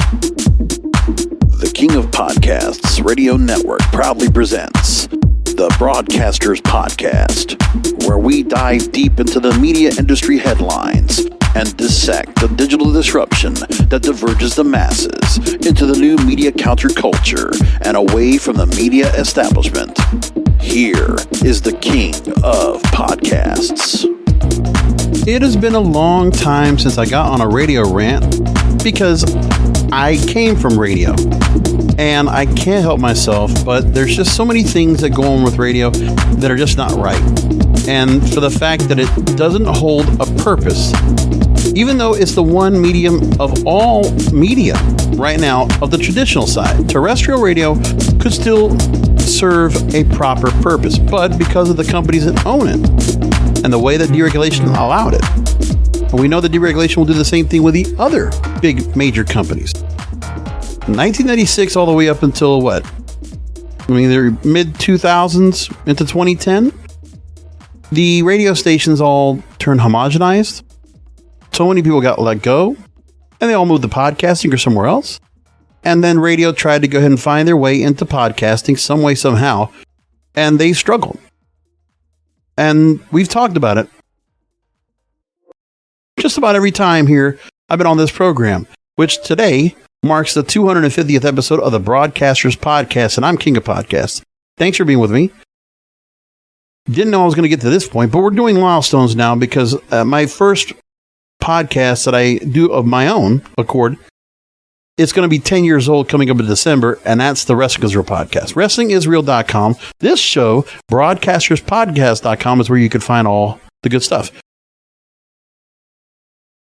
The King of Podcasts Radio Network proudly presents the Broadcasters Podcast, where we dive deep into the media industry headlines and dissect the digital disruption that diverges the masses into the new media counterculture and away from the media establishment. Here is the King of Podcasts. It has been a long time since I got on a radio rant because I came from radio and I can't help myself, but there's just so many things that go on with radio that are just not right. And for the fact that it doesn't hold a purpose, even though it's the one medium of all media right now of the traditional side, terrestrial radio could still serve a proper purpose, but because of the companies that own it and the way that deregulation allowed it, and we know that deregulation will do the same thing with the other big major companies. 1996 all the way up until what? I mean, they're mid-2000s into 2010. The radio stations all turned homogenized. So many people got let go, and they all moved to podcasting or somewhere else. And then radio tried to go ahead and find their way into podcasting some way, somehow, and they struggled. And we've talked about it just about every time here I've been on this program, which today marks the 250th episode of the Broadcasters Podcast, and I'm King of Podcasts. Thanks for being with me. Didn't know I was going to get to this point, but we're doing milestones now because my first podcast that I do of my own accord, it's going to be 10 years old coming up in December, and that's the Wrestling is Real podcast. WrestlingIsReal.com. This show, BroadcastersPodcast.com, is where you can find all the good stuff.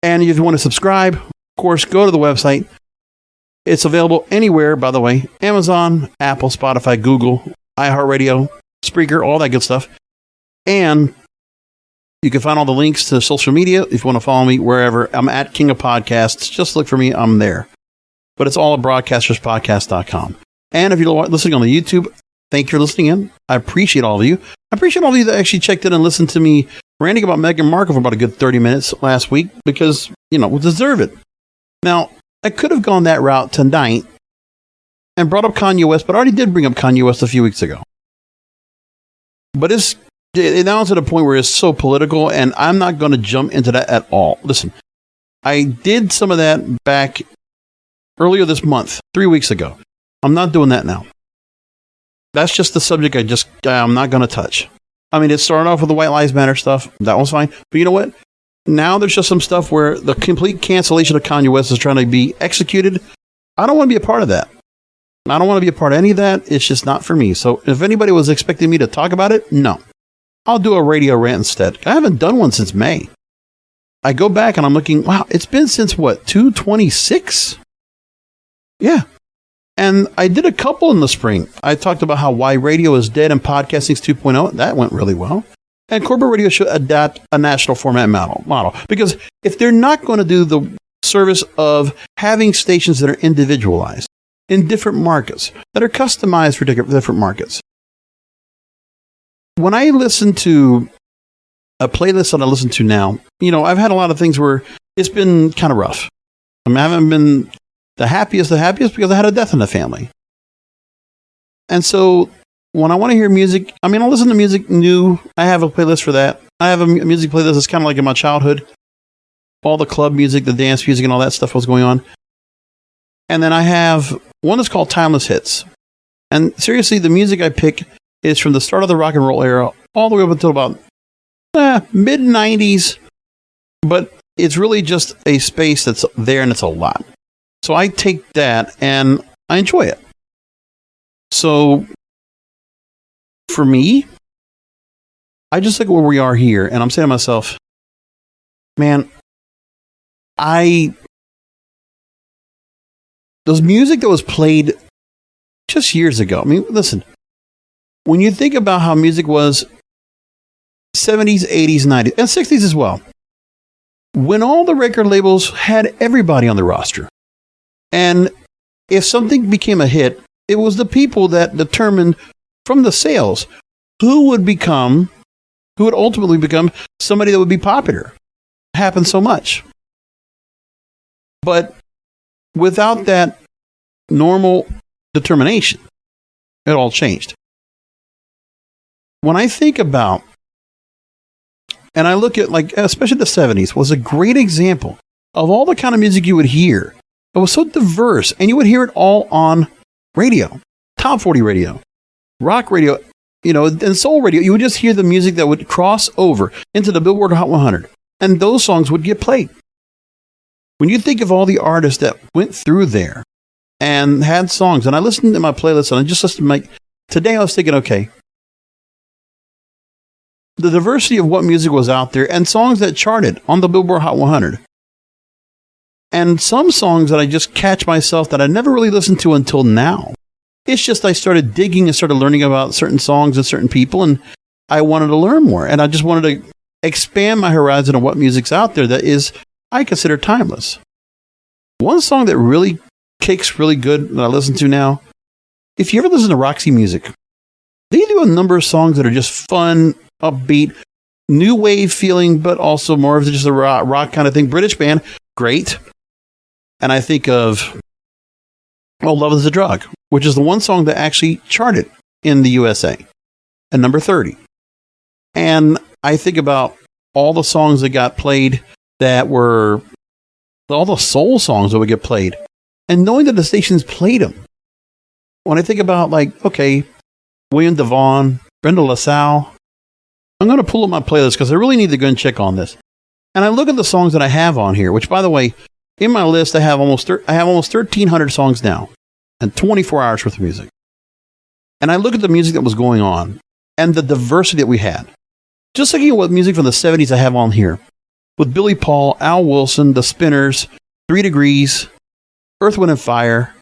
And if you want to subscribe, of course, go to the website. It's available anywhere, by the way. Amazon, Apple, Spotify, Google, iHeartRadio, Spreaker, all that good stuff. And you can find all the links to social media if you want to follow me wherever. I'm at King of Podcasts. Just look for me. I'm there. But it's all at broadcasterspodcast.com. And if you're listening on the YouTube, thank you for listening in. I appreciate all of you. I appreciate all of you that actually checked in and listened to me ranting about Meghan Markle for about a good 30 minutes last week because, you know, we deserve it. Now, I could have gone that route tonight and brought up Kanye West, but I already did bring up Kanye West a few weeks ago. But it now is at a point where it's so political, and I'm not going to jump into that at all. Listen, I did some of that back earlier this month, 3 weeks ago. I'm not doing that now. That's just the subject I'm not going to touch. I mean, it started off with the White Lives Matter stuff. That was fine. But you know what? Now there's just some stuff where the complete cancellation of Kanye West is trying to be executed. I don't want to be a part of that. I don't want to be a part of any of that. It's just not for me. So if anybody was expecting me to talk about it, no. I'll do a radio rant instead. I haven't done one since May. I go back and I'm looking, wow, it's been since what, 2/26? Yeah. And I did a couple in the spring. I talked about how why radio is dead and podcasting's 2.0. That went really well. And corporate radio should adapt a national format model. Because if they're not going to do the service of having stations that are individualized in different markets, that are customized for different markets. When I listen to a playlist that I listen to now, you know, I've had a lot of things where it's been kind of rough. I mean, I haven't been the happiest because I had a death in the family. And so when I want to hear music, I mean, I'll listen to music new. I have a playlist for that. I have a music playlist that's kind of like in my childhood. All the club music, the dance music, and all that stuff was going on. And then I have one that's called Timeless Hits. And seriously, the music I pick is from the start of the rock and roll era all the way up until about mid-90s. But it's really just a space that's there, and it's a lot. So I take that, and I enjoy it. So for me, I just look at where we are here, and I'm saying to myself, man, those music that was played just years ago. I mean, listen, when you think about how music was 70s, 80s, 90s, and 60s as well, when all the record labels had everybody on the roster, and if something became a hit, it was the people that determined from the sales who would ultimately become somebody that would be popular. It happened so much. But without that normal determination, it all changed. When I think about, and I look at, like, especially the 70s was a great example of all the kind of music you would hear. It was so diverse, and you would hear it all on radio, top 40 radio, rock radio, and soul radio. You would just hear the music that would cross over into the Billboard Hot 100, and those songs would get played. When you think of all the artists that went through there and had songs, and I listened to my playlist, and I just listened to today I was thinking, okay, the diversity of what music was out there and songs that charted on the Billboard Hot 100. And some songs that I just catch myself that I never really listened to until now. It's just I started digging and started learning about certain songs and certain people, and I wanted to learn more. And I just wanted to expand my horizon of what music's out there that is, I consider, timeless. One song that really kicks really good that I listen to now, if you ever listen to Roxy Music, they do a number of songs that are just fun, upbeat, new wave feeling, but also more of just a rock kind of thing. British band, great. And I think of, Love is a Drug, which is the one song that actually charted in the USA at number 30. And I think about all the songs that got played that were all the soul songs that would get played, and knowing that the stations played them. When I think about, William DeVaughn, Brenda LaSalle, I'm going to pull up my playlist because I really need to go and check on this. And I look at the songs that I have on here, which, by the way, in my list, I have almost 1,300 songs now and 24 hours worth of music. And I look at the music that was going on and the diversity that we had. Just looking at what music from the 70s I have on here, with Billy Paul, Al Wilson, The Spinners, 3 Degrees, Earth, Wind & Fire,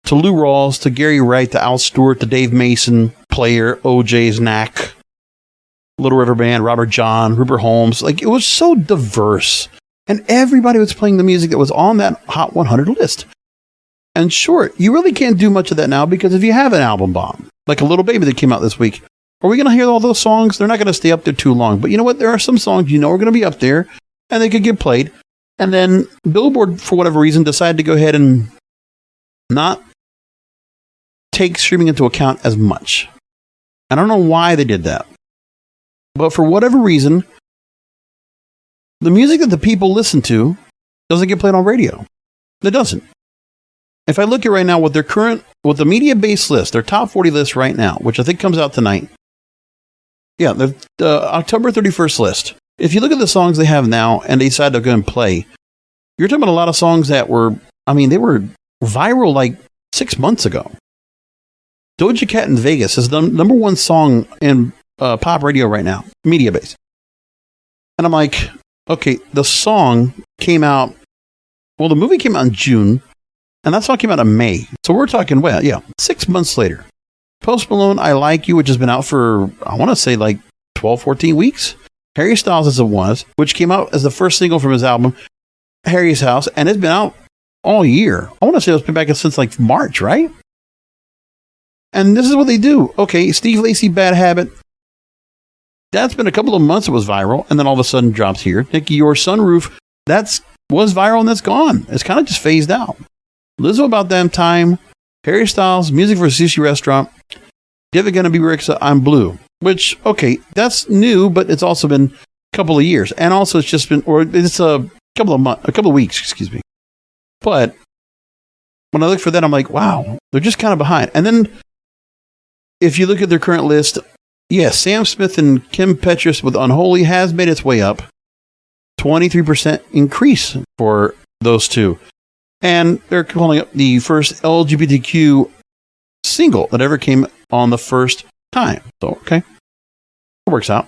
to Lou Rawls, to Gary Wright, to Al Stewart, to Dave Mason, Player, OJ's Knack, Little River Band, Robert John, Rupert Holmes. It was so diverse. And everybody was playing the music that was on that Hot 100 list. And sure, you really can't do much of that now, because if you have an album bomb, like a Little Baby that came out this week, are we going to hear all those songs? They're not going to stay up there too long. But you know what? There are some songs are going to be up there, and they could get played. And then Billboard, for whatever reason, decided to go ahead and not take streaming into account as much. I don't know why they did that. But for whatever reason, the music that the people listen to doesn't get played on radio. It doesn't. If I look at right now with the media-based list, their top 40 list right now, which I think comes out tonight. Yeah, the October 31st list. If you look at the songs they have now and they decide to go and play, you're talking about a lot of songs that were, they were viral 6 months ago. Doja Cat in Vegas is the number one song in pop radio right now, media-based. And I'm like, okay, the song came out, the movie came out in June, and that song came out in May. So we're talking, 6 months later. Post Malone, I Like You, which has been out for, I want to say 12, 14 weeks. Harry Styles as it was, which came out as the first single from his album, Harry's House, and it's been out all year. I want to say it's been back since March, right? And this is what they do. Okay, Steve Lacy, Bad Habit. That's been a couple of months it was viral, and then all of a sudden drops here. Nicky, Your Sunroof, was viral and that's gone. It's kind of just phased out. Lizzo, About Damn Time, Harry Styles, Music for a Sushi Restaurant, David Gonna Be Rick's I'm Blue, which, okay, that's new, but it's also been a couple of years. And also it's just been, or it's a couple of weeks, excuse me. But when I look for that, I'm like, wow, they're just kind of behind. And then if you look at their current list, yes, Sam Smith and Kim Petras with Unholy has made its way up. 23% increase for those two. And they're calling up the first LGBTQ single that ever came on the first time. So, okay. It works out.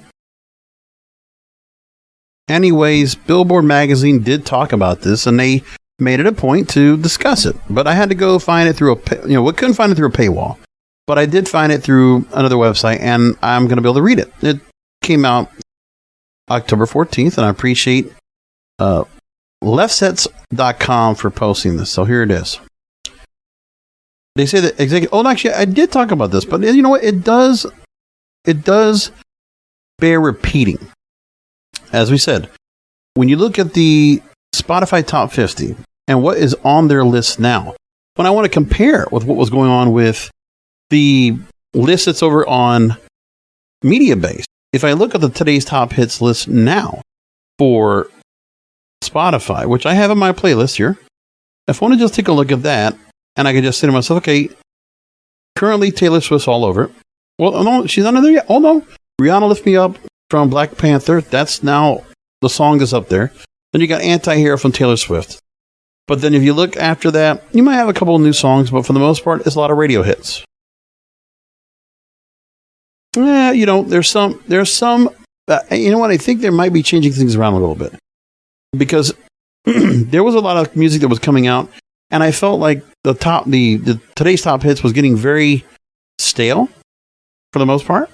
Anyways, Billboard magazine did talk about this, and they made it a point to discuss it. But I had to go find it through we couldn't find it through a paywall. But I did find it through another website, and I'm going to be able to read it. It came out October 14th, and I appreciate leftsets.com for posting this. So here it is. They say that actually, I did talk about this, but you know what? It does bear repeating. As we said, when you look at the Spotify Top 50, and what is on their list now. When I want to compare with what was going on with the list that's over on MediaBase, if I look at the today's top hits list now for Spotify, which I have in my playlist here, if I want to just take a look at that, and I can just say to myself, okay, currently Taylor Swift's all over it. Well, no, she's not there yet. Oh, no. Rihanna Lift Me Up from Black Panther. That's now the song that's up there. Then you got Anti-Hero from Taylor Swift. But then if you look after that, you might have a couple of new songs, but for the most part, it's a lot of radio hits. There's some, you know what? I think they might be changing things around a little bit. Because there was a lot of music that was coming out, and I felt like the today's top hits was getting very stale for the most part.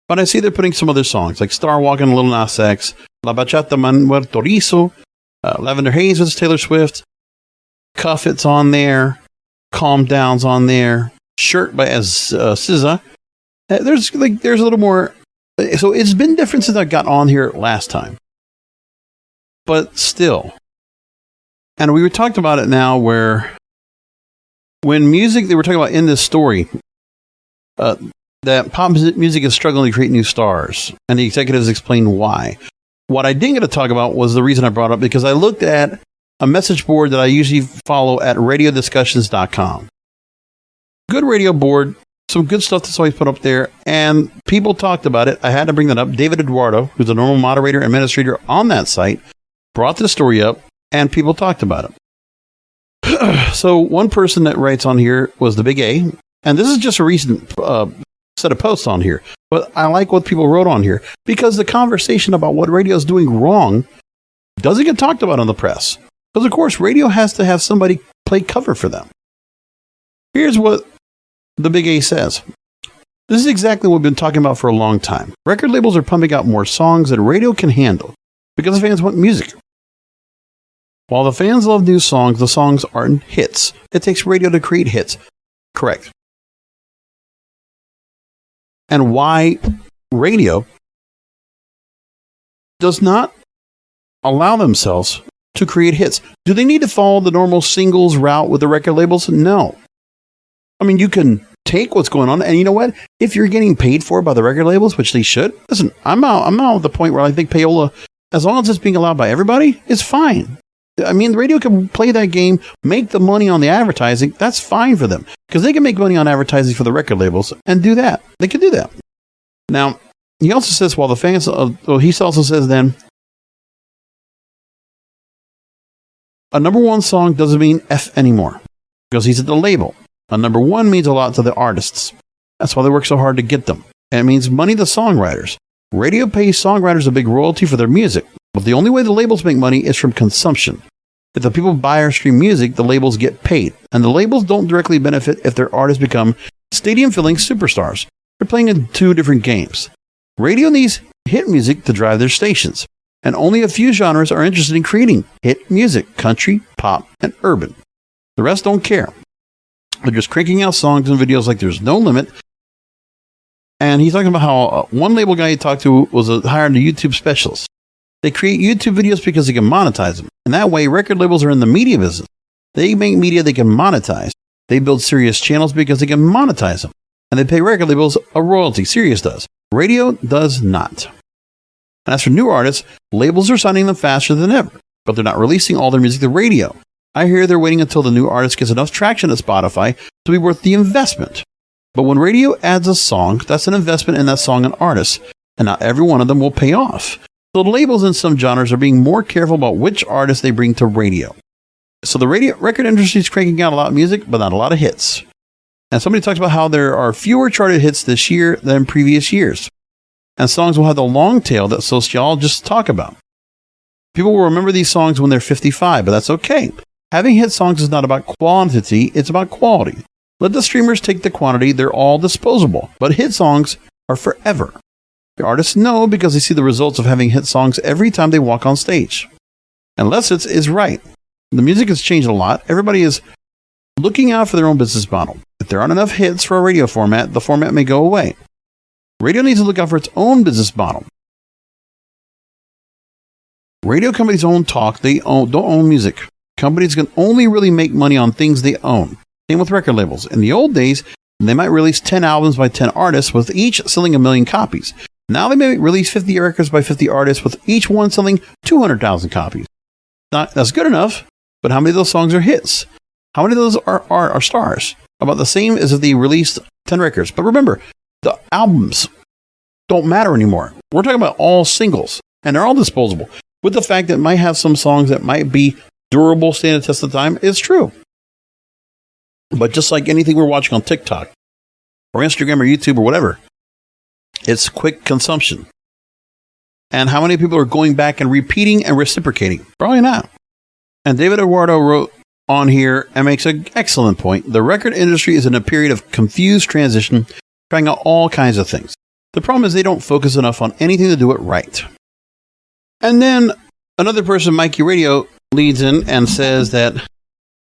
But I see they're putting some other songs like Star Walking, Lil Nas X, La Bachata Manuel Torizo, Lavender Haze with Taylor Swift, Cuff It's on there, Calm Down's on there, Shirt by SZA. There's a little more. So it's been different since I got on here last time. But still. And we were talking about it now where when music, they were talking about in this story, that pop music is struggling to create new stars. And the executives explained why. What I didn't get to talk about was the reason I brought up, because I looked at a message board that I usually follow at radiodiscussions.com. Good radio board, some good stuff that's always put up there, and people talked about it. I had to bring that up. David Eduardo, who's a normal moderator and administrator on that site, brought the story up, and people talked about it. So one person that writes on here was the Big A, and this is just a recent set of posts on here, but I like what people wrote on here, because the conversation about what radio is doing wrong doesn't get talked about on the press. Because, of course, radio has to have somebody play cover for them. Here's what the Big A says. This is exactly what we've been talking about for a long time. Record labels are pumping out more songs than radio can handle because the fans want music. While the fans love new songs, the songs aren't hits. It takes radio to create hits. Correct. And why radio does not allow themselves to create hits. Do they need to follow the normal singles route with the record labels? No. I mean, you can take what's going on, and you know what? If you're getting paid for by the record labels, which they should, listen, I'm out at the point where I think payola, as long as it's being allowed by everybody, is fine. I mean, the radio can play that game, make the money on the advertising. That's fine for them, because they can make money on advertising for the record labels and do that. They can do that. Now, he also says, while the fans, he also says then, a number one song doesn't mean F anymore, because he's at the label. A number one means a lot to the artists. That's why they work so hard to get them. And it means money to songwriters. Radio pays songwriters a big royalty for their music, but the only way the labels make money is from consumption. If the people buy or stream music, the labels get paid, and the labels don't directly benefit if their artists become stadium-filling superstars. They're playing in two different games. Radio needs hit music to drive their stations, and only a few genres are interested in creating hit music: country, pop, and urban. The rest don't care. They're just cranking out songs and videos like there's no limit. And he's talking about how one label guy he talked to was hired a YouTube specialist. They create YouTube videos because they can monetize them. And that way, record labels are in the media business. They make media they can monetize. They build Sirius channels because they can monetize them. And they pay record labels a royalty. Sirius does. Radio does not. And as for new artists, labels are signing them faster than ever. But they're not releasing all their music to radio. I hear they're waiting until the new artist gets enough traction at Spotify to be worth the investment. But when radio adds a song, that's an investment in that song and artist. And not every one of them will pay off. So the labels in some genres are being more careful about which artists they bring to radio. So the record industry is cranking out a lot of music, but not a lot of hits. And somebody talks about how there are fewer charted hits this year than previous years. And songs will have the long tail that sociologists talk about. People will remember these songs when they're 55, but that's okay. Having hit songs is not about quantity, it's about quality. Let the streamers take the quantity, they're all disposable. But hit songs are forever. The artists know because they see the results of having hit songs every time they walk on stage. And Lessitz is right. The music has changed a lot. Everybody is looking out for their own business model. If there aren't enough hits for a radio format, the format may go away. Radio needs to look out for its own business model. Radio companies own talk, they don't own music. Companies can only really make money on things they own. Same with record labels. In the old days, they might release 10 albums by 10 artists, with each selling 1 million copies. Now they may release 50 records by 50 artists, with each one selling 200,000 copies. That's good enough, but how many of those songs are hits? How many of those are stars? About the same as if they released 10 records. But remember, the albums don't matter anymore. We're talking about all singles, and they're all disposable. With the fact that it might have some songs that might be durable, stand the test of time, is true. But just like anything we're watching on TikTok or Instagram or YouTube or whatever, it's quick consumption. And how many people are going back and repeating and reciprocating? Probably not. And David Eduardo wrote on here and makes an excellent point. The record industry is in a period of confused transition, trying out all kinds of things. The problem is they don't focus enough on anything to do it right. And then another person, Mikey Radio, leads in and says that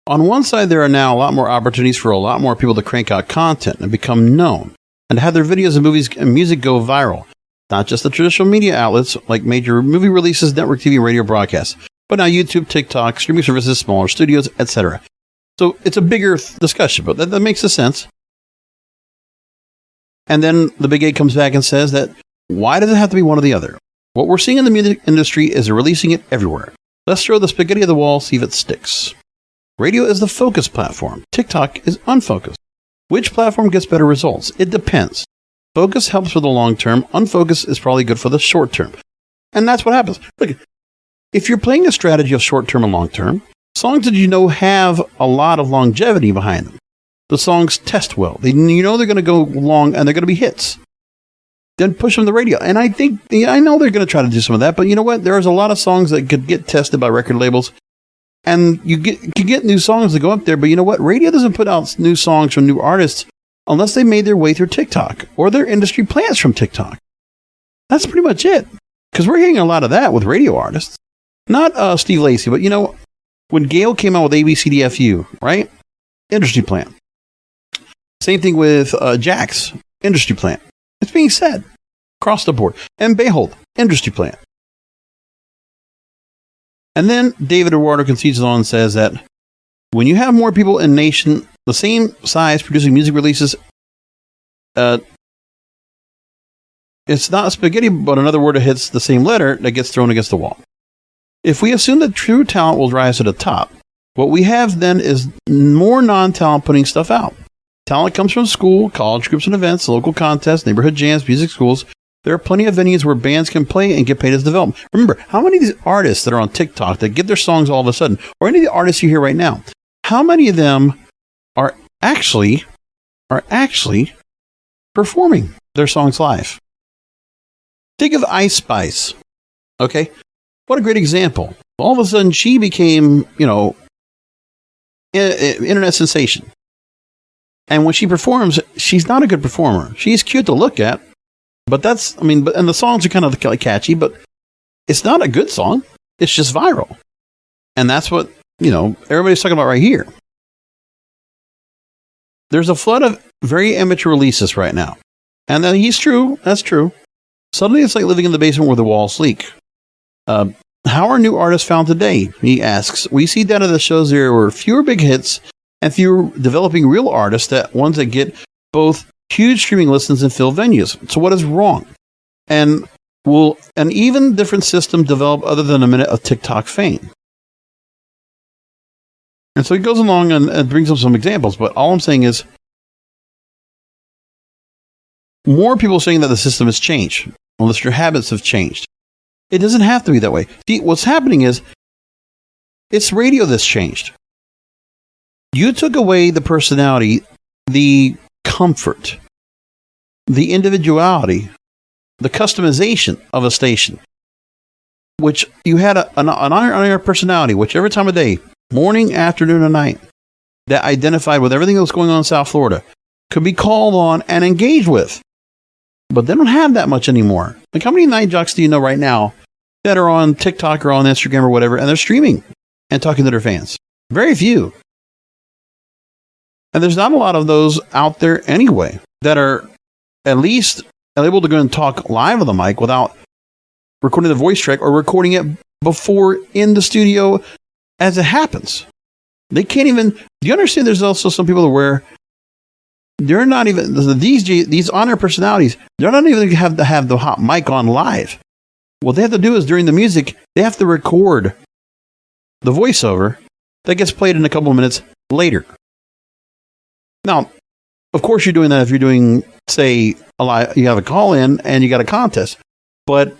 on one side, there are now a lot more opportunities for a lot more people to crank out content and become known, and to have their videos and movies and music go viral. Not just the traditional media outlets like major movie releases, network TV, radio broadcasts, but now YouTube, TikTok, streaming services, smaller studios, etc. So it's a bigger discussion, but that makes sense. And then the Big 8 comes back and says that why does it have to be one or the other? What we're seeing in the music industry is they're releasing it everywhere. Let's throw the spaghetti at the wall, see if it sticks. Radio is the focus platform. TikTok is unfocused. Which platform gets better results? It depends. Focus helps for the long term. Unfocus is probably good for the short term. And that's what happens. Look, if you're playing a strategy of short term and long term, songs that you know have a lot of longevity behind them. The songs test well. You know they're going to go long and they're going to be hits. Then push them to the radio. And I know they're going to try to do some of that, but you know what? There's a lot of songs that could get tested by record labels. And you can get new songs that go up there, but you know what? Radio doesn't put out new songs from new artists unless they made their way through TikTok or their industry plants from TikTok. That's pretty much it. Because we're hearing a lot of that with radio artists. Not Steve Lacy, but you know, when Gail came out with ABCDFU, right? Industry plant. Same thing with Jax, industry plant. It's being said across the board. And Behold, industry plant. And then David Eduardo concedes on and says that when you have more people in nation the same size producing music releases, it's not spaghetti, but another word that hits the same letter that gets thrown against the wall. If we assume that true talent will rise to the top, what we have then is more non-talent putting stuff out. Talent comes from school, college groups and events, local contests, neighborhood jams, music schools. There are plenty of venues where bands can play and get paid as development. Remember, how many of these artists that are on TikTok that get their songs all of a sudden, or any of the artists you hear right now, how many of them are actually performing their songs live? Think of Ice Spice. Okay? What a great example. All of a sudden, she became, internet sensation. And when she performs, she's not a good performer. She's cute to look at. But and the songs are kind of catchy, but it's not a good song. It's just viral. And that's what, everybody's talking about right here. There's a flood of very amateur releases right now. And he's true. That's true. Suddenly it's like living in the basement where the walls leak. How are new artists found today? He asks. We see data that shows there were fewer big hits and fewer developing real artists, ones that get both huge streaming listens and fill venues. So what is wrong? And will an even different system develop other than a minute of TikTok fame? And so he goes along and brings up some examples, but all I'm saying is more people saying that the system has changed, unless your habits have changed. It doesn't have to be that way. See, what's happening is it's radio that's changed. You took away the personality, the comfort, the individuality, the customization of a station, which you had an on-air personality, whichever time of day, morning, afternoon, or night, that identified with everything that was going on in South Florida, could be called on and engaged with. But they don't have that much anymore. Like, how many night jocks do you know right now that are on TikTok or on Instagram or whatever, and they're streaming and talking to their fans? Very few. And there's not a lot of those out there anyway that are at least able to go and talk live on the mic without recording the voice track or recording it before in the studio as it happens. They can't even. Do you understand? There's also some people where they're not even these on-air personalities. They're not even have to have the hot mic on live. What they have to do is during the music, they have to record the voiceover that gets played in a couple of minutes later. Now, of course, you're doing that if you're doing, say, you have a call in and you got a contest. But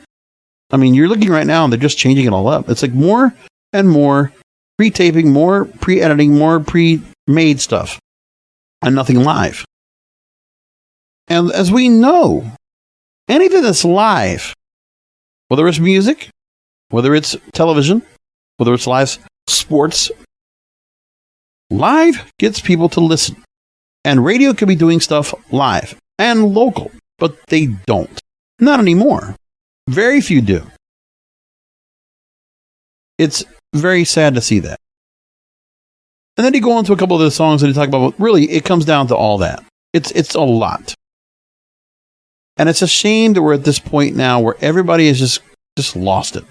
I mean, you're looking right now and they're just changing it all up. It's like more and more pre-taping, more pre-editing, more pre-made stuff, and nothing live. And as we know, anything that's live, whether it's music, whether it's television, whether it's live sports, live gets people to listen. And radio could be doing stuff live and local, but they don't. Not anymore. Very few do. It's very sad to see that. And then you go on to a couple of the songs that you talk about. Really, it comes down to all that. It's a lot. And it's a shame that we're at this point now where everybody has just lost it.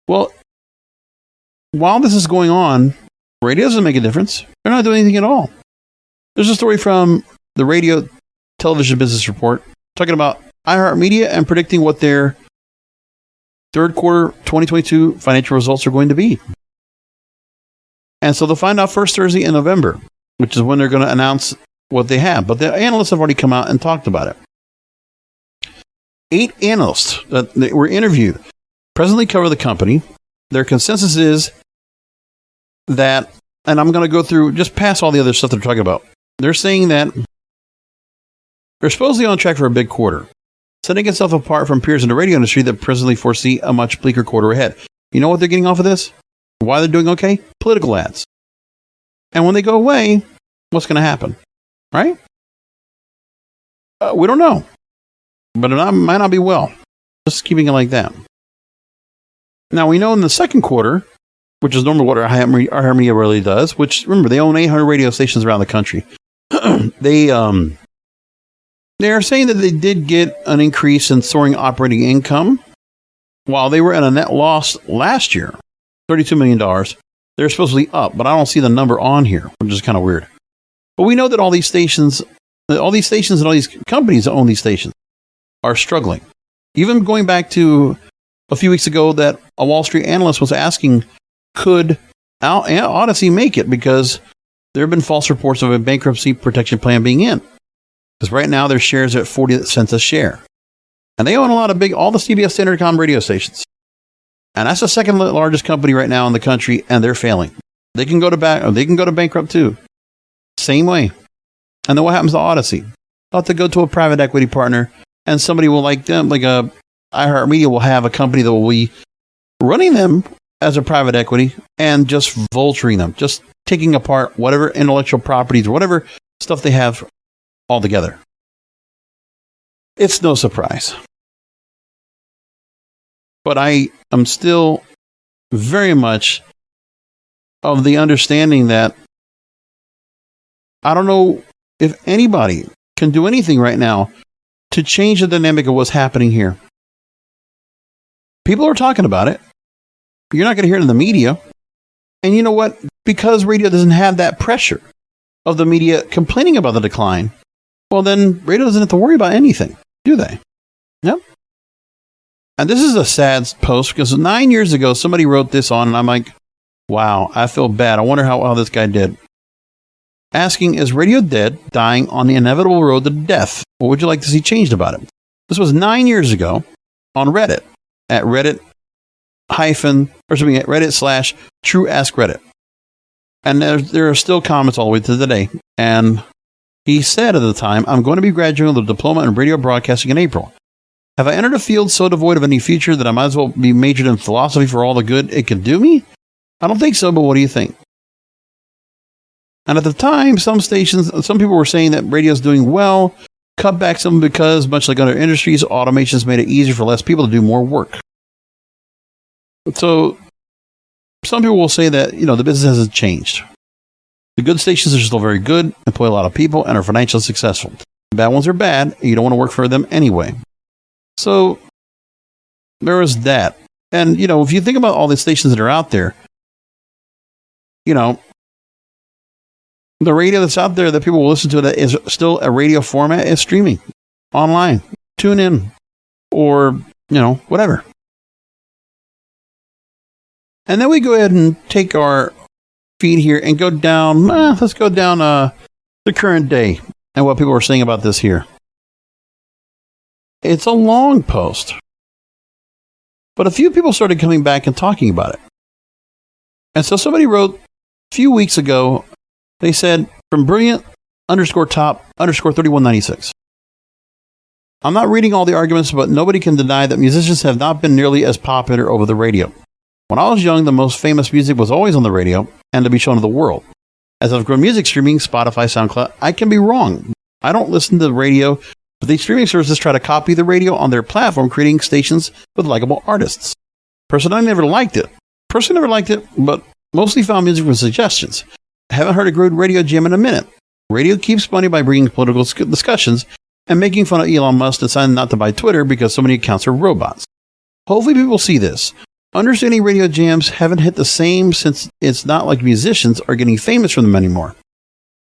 Well, while this is going on, radio doesn't make a difference. They're not doing anything at all. There's a story from the Radio Television Business Report talking about iHeartMedia and predicting what their third quarter 2022 financial results are going to be. And so they'll find out first Thursday in November, which is when they're going to announce what they have. But the analysts have already come out and talked about it. 8 analysts that were interviewed presently cover the company. Their consensus is that, and I'm going to go through, just past all the other stuff they're talking about. They're saying that they're supposedly on track for a big quarter, setting itself apart from peers in the radio industry that presently foresee a much bleaker quarter ahead. You know what they're getting off of this? Why they're doing okay? Political ads. And when they go away, what's going to happen? Right? We don't know. But it might not be well. Just keeping it like that. Now, we know in the second quarter, which is normally what our iHeartMedia really does, which, remember, they own 800 radio stations around the country. They are saying that they did get an increase in soaring operating income. While they were at a net loss last year, $32 million, they're supposed to be up, but I don't see the number on here, which is kind of weird. But we know that all these stations and all these companies that own these stations are struggling. Even going back to a few weeks ago that a Wall Street analyst was asking, could Odyssey make it? Because there have been false reports of a bankruptcy protection plan being in. Because right now their shares are at 40 cents a share. And they own a lot of all the CBS Entercom radio stations. And that's the second largest company right now in the country, and they're failing. They can go to bankrupt too. Same way. And then what happens to Odyssey? They'll have to go to a private equity partner, and somebody will like them, like iHeartMedia will have a company that will be running them as a private equity and just vulturing them, just taking apart whatever intellectual properties or whatever stuff they have altogether. It's no surprise. But I am still very much of the understanding that I don't know if anybody can do anything right now to change the dynamic of what's happening here. People are talking about it. You're not going to hear it in the media. And you know what? Because radio doesn't have that pressure of the media complaining about the decline, well, then radio doesn't have to worry about anything, do they? Yep. And this is a sad post because 9 years ago, somebody wrote this on, and I'm like, wow, I feel bad. I wonder how well this guy did. Asking, is radio dead, dying on the inevitable road to death? What would you like to see changed about it? This was 9 years ago on Reddit at Reddit/TrueAskReddit. And there are still comments all the way to today. And he said at the time, I'm going to be graduating with a diploma in radio broadcasting in April. Have I entered a field so devoid of any future that I might as well be majored in philosophy for all the good it could do me? I don't think so, but what do you think? And at the time, some people were saying that radio is doing well, cut back some because, much like other industries, automation has made it easier for less people to do more work. So some people will say that, the business hasn't changed. The good stations are still very good, employ a lot of people, and are financially successful. The bad ones are bad, and you don't want to work for them anyway. So there is that. And, if you think about all the stations that are out there, you know, the radio that's out there that people will listen to that is still a radio format is streaming online. Tune in or, whatever. And then we go ahead and take our feed here and go down. Let's go down the current day and what people are saying about this here. It's a long post. But a few people started coming back and talking about it. And so somebody wrote a few weeks ago, they said, from brilliant _top _3196. I'm not reading all the arguments, but nobody can deny that musicians have not been nearly as popular over the radio. When I was young, the most famous music was always on the radio and to be shown to the world. As I've grown music streaming, Spotify, SoundCloud, I can be wrong. I don't listen to the radio, but these streaming services try to copy the radio on their platform, creating stations with likable artists. Personally, I never liked it. But mostly found music from suggestions. I haven't heard a good radio jam in a minute. Radio keeps money by bringing political discussions and making fun of Elon Musk deciding not to buy Twitter because so many accounts are robots. Hopefully people see this. Understanding radio jams haven't hit the same since it's not like musicians are getting famous from them anymore.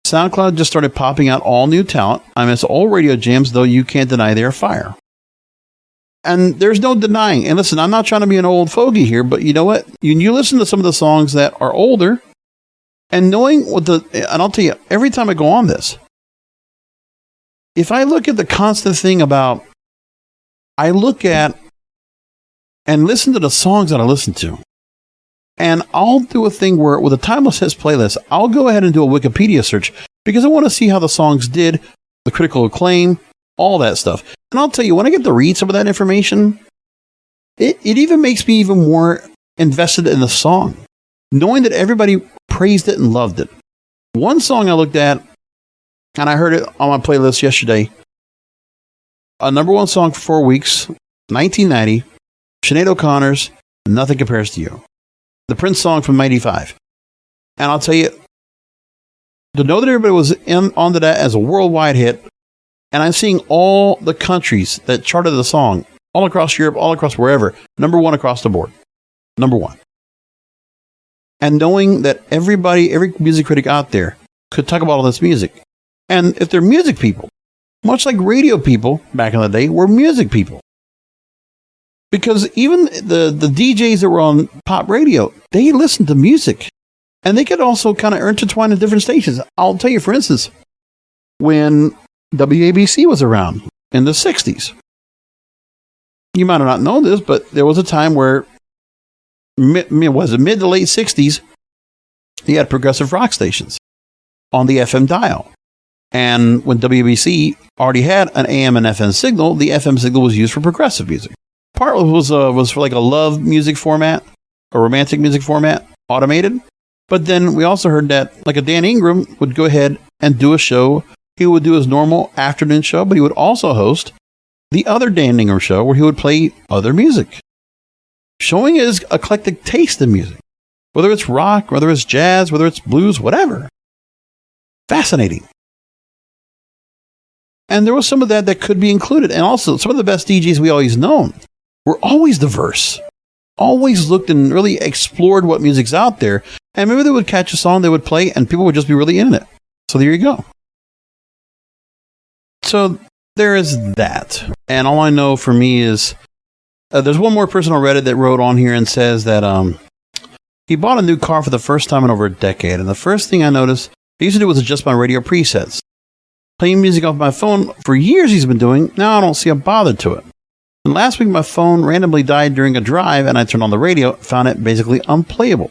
SoundCloud just started popping out all new talent. I miss old radio jams, though you can't deny they're fire. And there's no denying. And listen, I'm not trying to be an old fogey here, but you know what? You listen to some of the songs that are older and knowing and I'll tell you, every time I go on this, if I look at the constant thing about, I look at and listen to the songs that I listen to. And I'll do a thing where, with a Timeless Hits playlist, I'll go ahead and do a Wikipedia search because I want to see how the songs did, the critical acclaim, all that stuff. And I'll tell you, when I get to read some of that information, it even makes me even more invested in the song, knowing that everybody praised it and loved it. One song I looked at, and I heard it on my playlist yesterday, a number one song for 4 weeks, 1990, Sinead O'Connor's Nothing Compares to You. The Prince song from 95. And I'll tell you, to know that everybody was onto that as a worldwide hit, and I'm seeing all the countries that charted the song, all across Europe, all across wherever, number one across the board. Number one. And knowing that every music critic out there could talk about all this music. And if they're music people, much like radio people back in the day were music people. Because even the DJs that were on pop radio, they listened to music. And they could also kind of intertwine in different stations. I'll tell you, for instance, when WABC was around in the 60s, you might have not known this, but there was a time where, mid to late 60s, you had progressive rock stations on the FM dial. And when WABC already had an AM and FM signal, the FM signal was used for progressive music. Part was for like a love music format, a romantic music format, automated. But then we also heard that like a Dan Ingram would go ahead and do a show. He would do his normal afternoon show, but he would also host the other Dan Ingram show where he would play other music, showing his eclectic taste in music, whether it's rock, whether it's jazz, whether it's blues, whatever. Fascinating. And there was some of that could be included. And also some of the best DJs we always known were always diverse, always looked and really explored what music's out there. And maybe they would catch a song they would play and people would just be really into it. So there you go. So there is that. And all I know for me is there's one more person on Reddit that wrote on here and says that he bought a new car for the first time in over a decade. And the first thing I noticed he used to do was adjust my radio presets. Playing music off my phone for years he's been doing. Now I don't see a bother to it. And last week my phone randomly died during a drive and I turned on the radio, found it basically unplayable.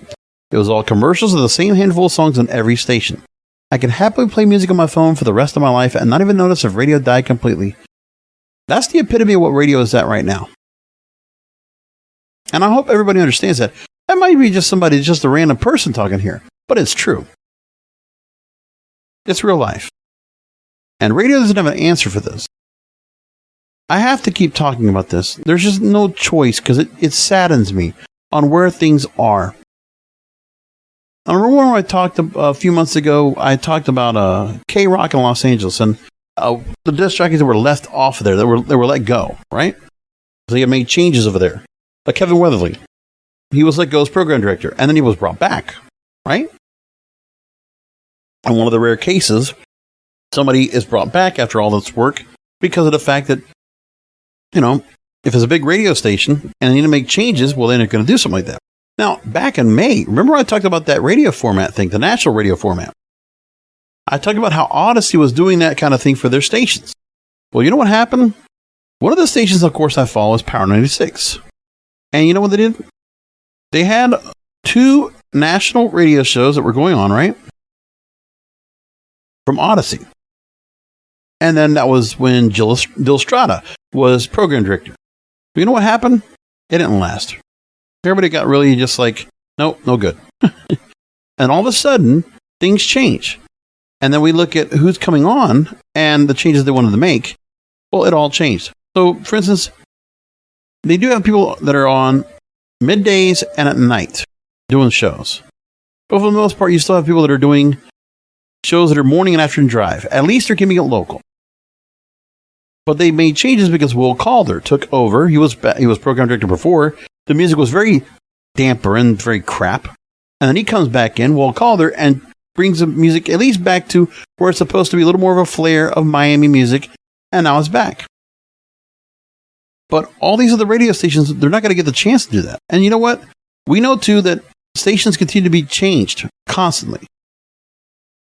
It was all commercials of the same handful of songs on every station. I could happily play music on my phone for the rest of my life and not even notice if radio died completely. That's the epitome of what radio is at right now. And I hope everybody understands that. That might be just somebody, just a random person talking here, but it's true. It's real life. And radio doesn't have an answer for this. I have to keep talking about this. There's just no choice because it saddens me on where things are. I remember when I talked a few months ago, I talked about K-Rock in Los Angeles and the disc jockeys that were left off of there, they were let go, right? So they had made changes over there. Like Kevin Weatherly. He was let go as program director, and then he was brought back, right? And one of the rare cases, somebody is brought back after all this work because of the fact that, if it's a big radio station and they need to make changes, well, then they're going to do something like that. Now, back in May, remember I talked about that radio format thing, the national radio format? I talked about how Odyssey was doing that kind of thing for their stations. Well, you know what happened? One of the stations, of course, I follow is Power 96. And you know what they did? They had 2 national radio shows that were going on, right? From Odyssey. And then that was when Dill Strata was program director. But you know what happened? It didn't last. Everybody got really just like, nope, no good. And all of a sudden, things change. And then we look at who's coming on and the changes they wanted to make. Well, it all changed. So, for instance, they do have people that are on middays and at night doing shows. But for the most part, you still have people that are doing shows that are morning and afternoon drive. At least they're keeping it local. But they made changes because Will Calder took over. He was program director before. The music was very damper and very crap. And then he comes back in, Will Calder, and brings the music at least back to where it's supposed to be a little more of a flair of Miami music. And now it's back. But all these other radio stations, they're not going to get the chance to do that. And you know what? We know, too, that stations continue to be changed constantly.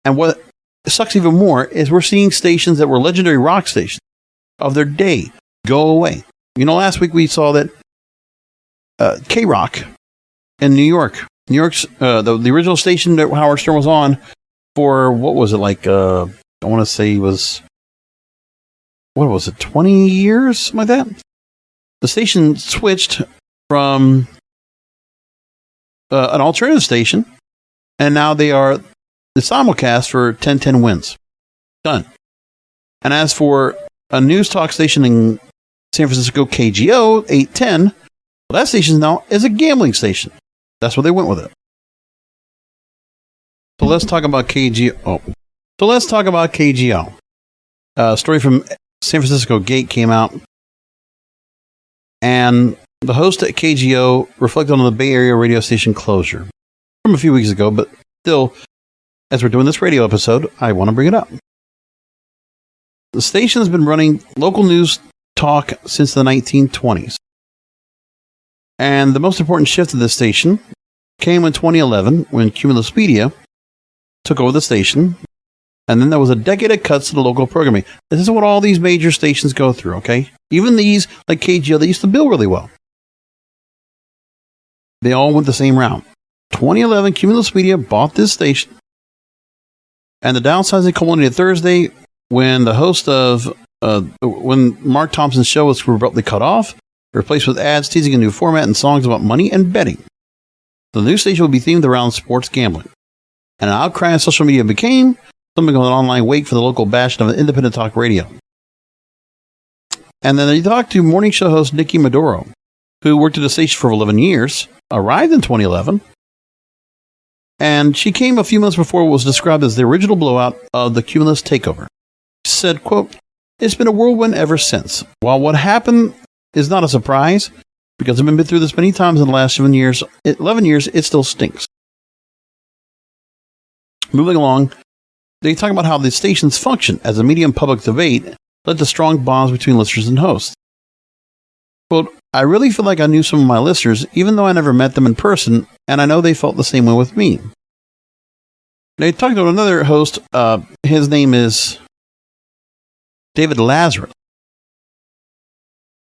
And what sucks even more is we're seeing stations that were legendary rock stations of their day go away. Last week we saw that K-Rock in New York's the original station that Howard Stern was on for, what was it, like, I want to say it was, 20 years? Something like that? The station switched from an alternative station, and now they are the simulcast for 1010 wins. Done. And as for a news talk station in San Francisco, KGO 810, well, that station now is a gambling station. That's where they went with it. So let's talk about KGO. A story from San Francisco Gate came out, and the host at KGO reflected on the Bay Area radio station closure from a few weeks ago, but still, as we're doing this radio episode, I want to bring it up. The station has been running local news talk since the 1920s. And the most important shift of this station came in 2011 when Cumulus Media took over the station. And then there was a decade of cuts to the local programming. This is what all these major stations go through, okay? Even these, like KGO, they used to bill really well. They all went the same route. 2011, Cumulus Media bought this station. And the downsizing culminated Thursday when the host of when Mark Thompson's show was abruptly cut off, replaced with ads teasing a new format and songs about money and betting. The new station will be themed around sports gambling. And an outcry on social media became something of an online wake for the local bastion of independent talk radio. And then they talked to morning show host Nikki Maduro, who worked at the station for 11 years, arrived in 2011, and she came a few months before what was described as the original blowout of the Cumulus takeover. She said, quote, "It's been a whirlwind ever since. While what happened is not a surprise, because I've been through this many times in the last 11 years, it still stinks." Moving along, they talk about how the stations function as a medium public debate led to strong bonds between listeners and hosts. Quote, "I really feel like I knew some of my listeners, even though I never met them in person, and I know they felt the same way with me." They talked to another host. His name is David Lazarus.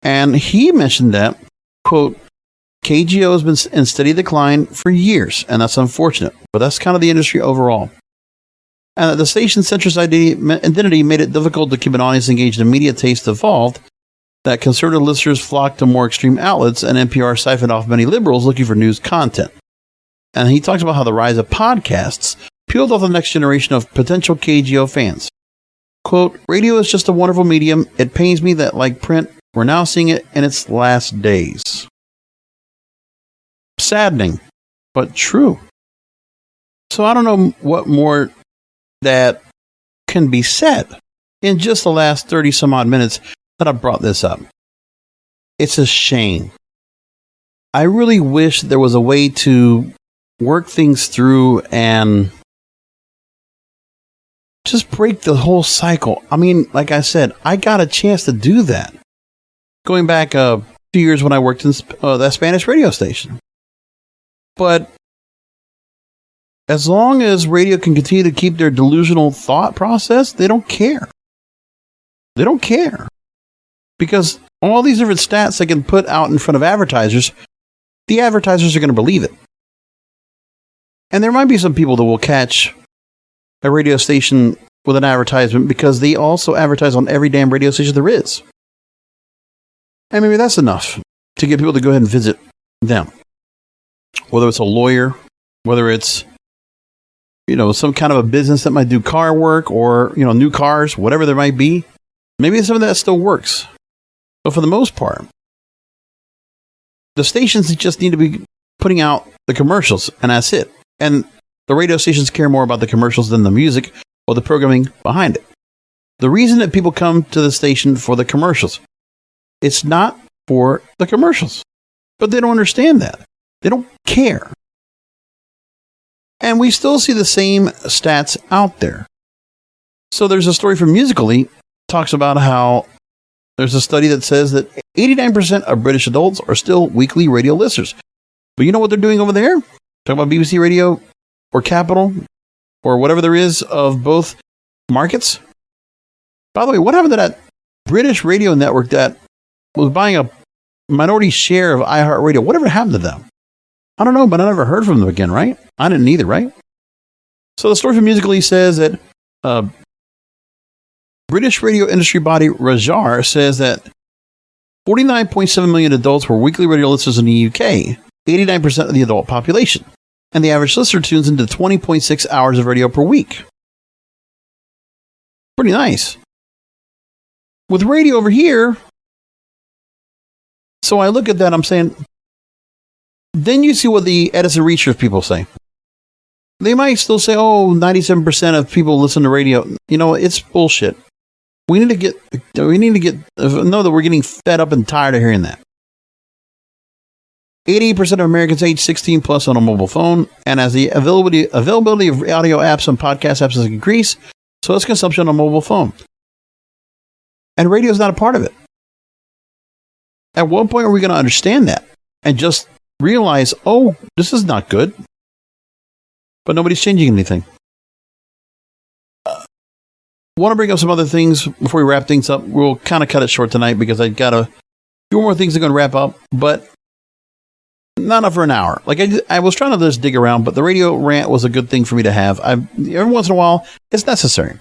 And he mentioned that, quote, "KGO has been in steady decline for years, and that's unfortunate, but that's kind of the industry overall. And that the station's centrist identity made it difficult to keep an audience engaged and media taste evolved, that conservative listeners flocked to more extreme outlets, and NPR siphoned off many liberals looking for news content." And he talks about how the rise of podcasts peeled off the next generation of potential KGO fans. Quote, "Radio is just a wonderful medium. It pains me that, like print, we're now seeing it in its last days." Saddening, but true. So I don't know what more that can be said in just the last 30 some odd minutes that I brought this up. It's a shame. I really wish there was a way to work things through and just break the whole cycle. I mean, like I said, I got a chance to do that. Going back a few years when I worked in that Spanish radio station. But as long as radio can continue to keep their delusional thought process, they don't care. They don't care. Because all these different stats they can put out in front of advertisers, the advertisers are going to believe it. And there might be some people that will catch a radio station with an advertisement because they also advertise on every damn radio station there is. And maybe that's enough to get people to go ahead and visit them. Whether it's a lawyer, whether it's, some kind of a business that might do car work or, new cars, whatever there might be. Maybe some of that still works. But for the most part, the stations just need to be putting out the commercials, and that's it. And the radio stations care more about the commercials than the music or the programming behind it. The reason that people come to the station for the commercials, it's not for the commercials. But they don't understand that. They don't care. And we still see the same stats out there. So there's a story from Musical.ly talks about how there's a study that says that 89% of British adults are still weekly radio listeners. But you know what they're doing over there? Talking about BBC Radio or Capital or whatever there is of both markets. By the way, what happened to that British radio network that was buying a minority share of iHeartRadio? Whatever happened to them? I don't know, but I never heard from them again, right? I didn't either, right? So the story from Musical.ly says that British radio industry body Rajar says that 49.7 million adults were weekly radio listeners in the UK, 89% of the adult population. And the average listener tunes into 20.6 hours of radio per week. Pretty nice. With radio over here, so I look at that, I'm saying, then you see what the Edison Research people say. They might still say, 97% of people listen to radio. It's bullshit. We need to get know that we're getting fed up and tired of hearing that. 88% of Americans age 16 plus on a mobile phone, and as the availability of audio apps and podcast apps has increased, so has consumption on a mobile phone. And radio is not a part of it. At what point are we going to understand that and just realize, this is not good? But nobody's changing anything. Want to bring up some other things before we wrap things up. We'll kind of cut it short tonight because I got a few more things I'm going to wrap up, but not enough for an hour. Like I was trying to just dig around, but the radio rant was a good thing for me to have. Every once in a while, it's necessary.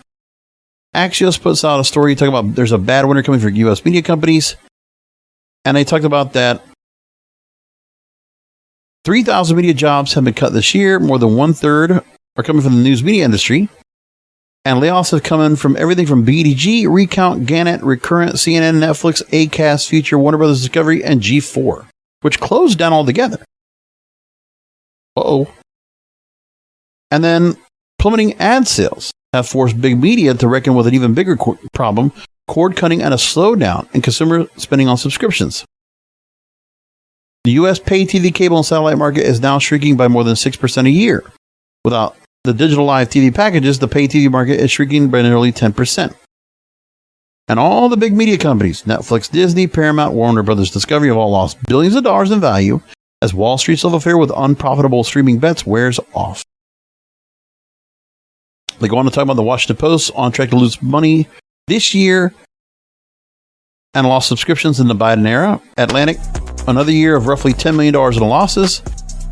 Axios puts out a story talking about there's a bad winter coming for U.S. media companies, and they talked about that 3,000 media jobs have been cut this year. More than 1/3 are coming from the news media industry. And layoffs have come in from everything from BDG, Recount, Gannett, Recurrent, CNN, Netflix, Acast, Future, Warner Brothers Discovery, and G4, which closed down altogether. And then plummeting ad sales have forced big media to reckon with an even bigger problem, cord cutting and a slowdown in consumer spending on subscriptions. The U.S. pay TV, cable, and satellite market is now shrinking by more than 6% a year. Without the digital live TV packages, the pay TV market is shrinking by nearly 10%. And all the big media companies, Netflix, Disney, Paramount, Warner Brothers Discovery, have all lost billions of dollars in value as Wall Street's love affair with unprofitable streaming bets wears off. They go on to talk about the Washington Post on track to lose money this year and lost subscriptions in the Biden era. Atlantic, another year of roughly $10 million in losses.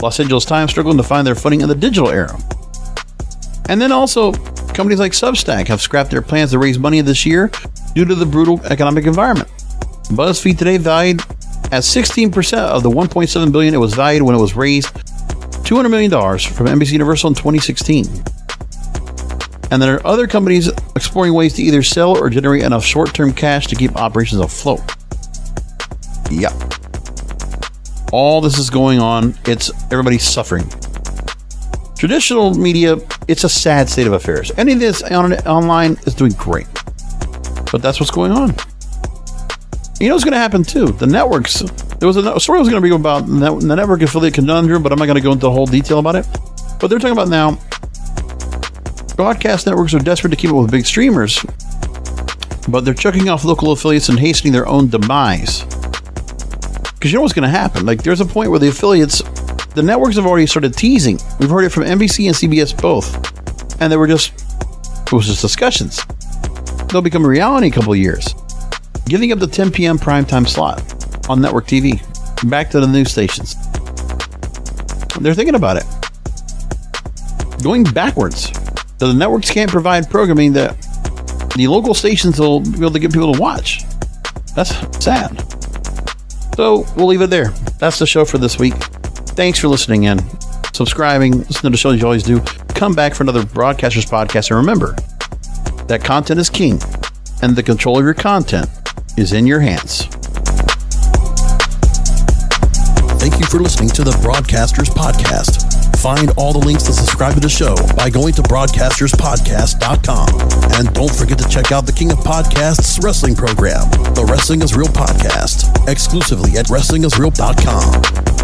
Los Angeles Times struggling to find their footing in the digital era. And then also, companies like Substack have scrapped their plans to raise money this year due to the brutal economic environment. BuzzFeed today valued at 16% of the $1.7 billion it was valued when it was raised $200 million from NBC Universal in 2016. And there are other companies exploring ways to either sell or generate enough short-term cash to keep operations afloat. Yeah. All this is going on. Everybody's suffering. Traditional media, it's a sad state of affairs. Any of this online is doing great. But that's what's going on. You know what's going to happen too? The networks. There was a story I was going to bring about the network affiliate conundrum, but I'm not going to go into the whole detail about it. But they're talking about now Broadcast networks are desperate to keep up with big streamers, but they're chucking off local affiliates and hastening their own demise. Because you know what's going to happen? Like, there's a point where the affiliates, the networks have already started teasing. We've heard it from NBC and CBS both. And it was just discussions. They'll become a reality in a couple of years. Giving up the 10 p.m. primetime slot on network TV back to the news stations. They're thinking about it. Going backwards. So the networks can't provide programming that the local stations will be able to get people to watch. That's sad. So we'll leave it there. That's the show for this week. Thanks for listening in, subscribing, listening to the show as you always do. Come back for another Broadcasters Podcast. And remember that content is king, and the control of your content is in your hands. Thank you for listening to the Broadcasters Podcast. Find all the links to subscribe to the show by going to broadcasterspodcast.com. And don't forget to check out the King of Podcasts wrestling program, the Wrestling is Real podcast, exclusively at wrestlingisreal.com.